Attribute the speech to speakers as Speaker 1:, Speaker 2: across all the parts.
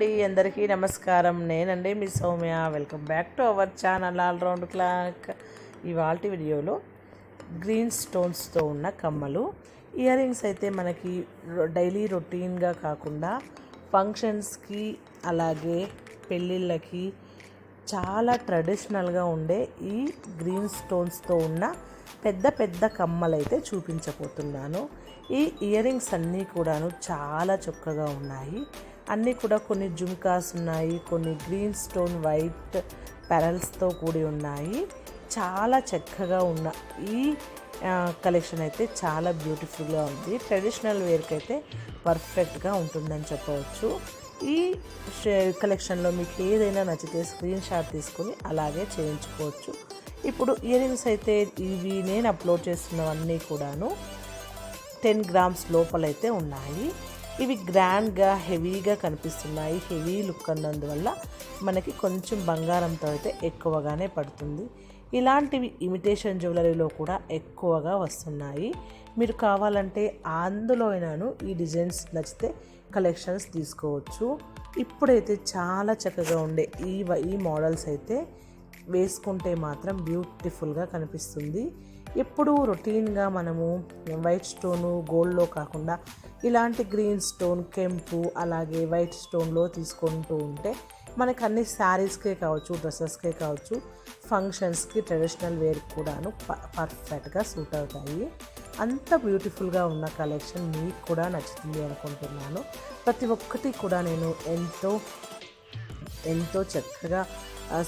Speaker 1: అండి, అందరికీ నమస్కారం. నేనండి మీ Soumya. Welcome back to our channel around clock. ఇవాల్టి వీడియోలో గ్రీన్ స్టోన్స్తో ఉన్న కమ్మలు, ఇయర్ రింగ్స్ అయితే మనకి డైలీ రొటీన్గా కాకుండా ఫంక్షన్స్కి అలాగే పెళ్ళిళ్ళకి చాలా ట్రెడిషనల్గా ఉండే ఈ గ్రీన్ స్టోన్స్తో ఉన్న పెద్ద పెద్ద కమ్మలు అయితే చూపించబోతున్నాను. ఈ ఇయర్ రింగ్స్ అన్నీ కూడాను చాలా చక్కగా ఉన్నాయి. అన్నీ కూడా కొన్ని జుమ్కాస్ ఉన్నాయి, కొన్ని గ్రీన్ స్టోన్ వైట్ పెరల్స్తో కూడి ఉన్నాయి. చాలా చక్కగా ఉన్న ఈ కలెక్షన్ అయితే చాలా బ్యూటిఫుల్గా ఉంది. ట్రెడిషనల్ వేర్కి అయితే పర్ఫెక్ట్గా ఉంటుందని చెప్పవచ్చు. ఈ కలెక్షన్లో మీకు ఏదైనా నచ్చితే స్క్రీన్ షాట్ తీసుకొని అలాగే చేయించుకోవచ్చు. ఇప్పుడు ఇయర్ రింగ్స్ అయితే ఇవి నేను అప్లోడ్ చేస్తున్నవన్నీ కూడాను 10 గ్రామ్స్ లోపలైతే ఉన్నాయి. ఇవి గ్రాండ్గా హెవీగా కనిపిస్తున్నాయి. హెవీ లుక్ అన్నందువల్ల మనకి కొంచెం బంగారంతో అయితే ఎక్కువగానే పడుతుంది. ఇలాంటివి ఇమిటేషన్ జ్యువెలరీలో కూడా ఎక్కువగా వస్తున్నాయి. మీరు కావాలంటే అందులో అయినాను ఈ డిజైన్స్ నచ్చితే కలెక్షన్స్ తీసుకోవచ్చు. ఇప్పుడైతే చాలా చక్కగా ఉండే ఈ మోడల్స్ అయితే వేసుకుంటే మాత్రం బ్యూటిఫుల్గా కనిపిస్తుంది. ఎప్పుడూ రొటీన్గా మనము వైట్ స్టోను గోల్డ్లో కాకుండా ఇలాంటి గ్రీన్ స్టోన్, కెంపు అలాగే వైట్ స్టోన్లో తీసుకుంటూ ఉంటే మనకు అన్ని శారీస్కే కావచ్చు, డ్రెస్సెస్కే కావచ్చు, ఫంక్షన్స్కి, ట్రెడిషనల్ వేర్ కూడాను పర్ఫెక్ట్గా సూట్ అవుతాయి. అంత బ్యూటిఫుల్గా ఉన్న కలెక్షన్ మీకు కూడా నచ్చుతుంది అనుకుంటున్నాను. ప్రతి ఒక్కటి కూడా నేను ఎంతో చక్కగా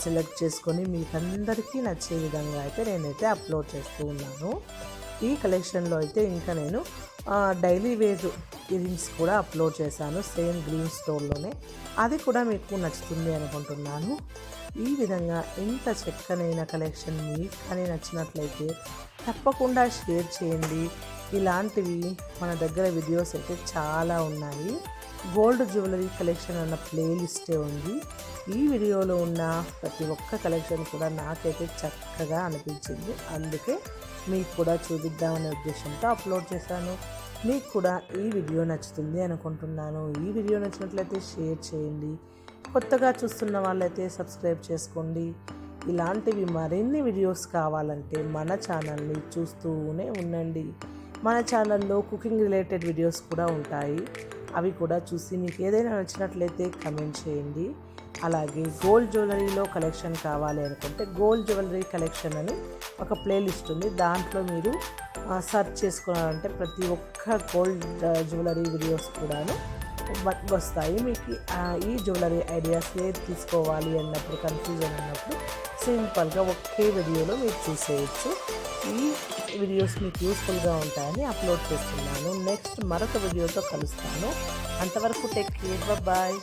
Speaker 1: సెలెక్ట్ చేసుకొని మీకందరికీ నచ్చే విధంగా అయితే నేనైతే అప్లోడ్ చేస్తూ ఉన్నాను. ఈ కలెక్షన్లో అయితే ఇంకా నేను డైలీ వేర్ ఇయర్ రింగ్స్ కూడా అప్లోడ్ చేశాను, సేమ్ గ్రీన్ స్టోన్లోనే. అది కూడా మీకు నచ్చుతుంది అనుకుంటున్నాను. ఈ విధంగా ఇంత చక్కనైన కలెక్షన్ మీకు కానీ నచ్చినట్లయితే తప్పకుండా షేర్ చేయండి. ఇలాంటివి మన దగ్గర వీడియోస్ అయితే చాలా ఉన్నాయి. గోల్డ్ జ్యువెలరీ కలెక్షన్ అన్న ప్లేలిస్టే ఉంది. ఈ వీడియోలో ఉన్న ప్రతి ఒక్క కలెక్షన్ కూడా నాకైతే చక్కగా అనిపించింది. అందుకే మీకు కూడా చూపిద్దామనే ఉద్దేశంతో అప్లోడ్ చేశాను. మీకు కూడా ఈ వీడియో నచ్చుతుంది అనుకుంటున్నాను. ఈ వీడియో నచ్చినట్లయితే షేర్ చేయండి. కొత్తగా చూస్తున్న వాళ్ళైతే సబ్స్క్రైబ్ చేసుకోండి. ఇలాంటివి మరిన్ని వీడియోస్ కావాలంటే మన ఛానల్ని చూస్తూనే ఉండండి. మన ఛానల్లో కుకింగ్ రిలేటెడ్ వీడియోస్ కూడా ఉంటాయి. అవి కూడా చూసి మీకు ఏదైనా నచ్చినట్లయితే కమెంట్ చేయండి. అలాగే గోల్డ్ జ్యువెలరీలో కలెక్షన్ కావాలి అనుకుంటే గోల్డ్ జ్యువెలరీ కలెక్షన్ అని ఒక ప్లేలిస్ట్ ఉంది. దాంట్లో మీరు సెర్చ్ చేసుకున్నారంటే ప్రతి ఒక్క గోల్డ్ జ్యువెలరీ వీడియోస్ కూడాను వస్తాయి. మీకు ఈ జ్యువెలరీ ఐడియాస్ ఏది తీసుకోవాలి అన్నప్పుడు, కన్ఫ్యూజన్ అన్నప్పుడు సింపుల్గా ఒకే వీడియోలో మీరు చూసేయచ్చు. ఈ వీడియోస్ మీకు యూస్ఫుల్గా ఉంటాయని అప్లోడ్ చేస్తున్నాను. నెక్స్ట్ మరొక వీడియోతో కలుస్తాను. అంతవరకు టేక్ కేర్, బాయ్.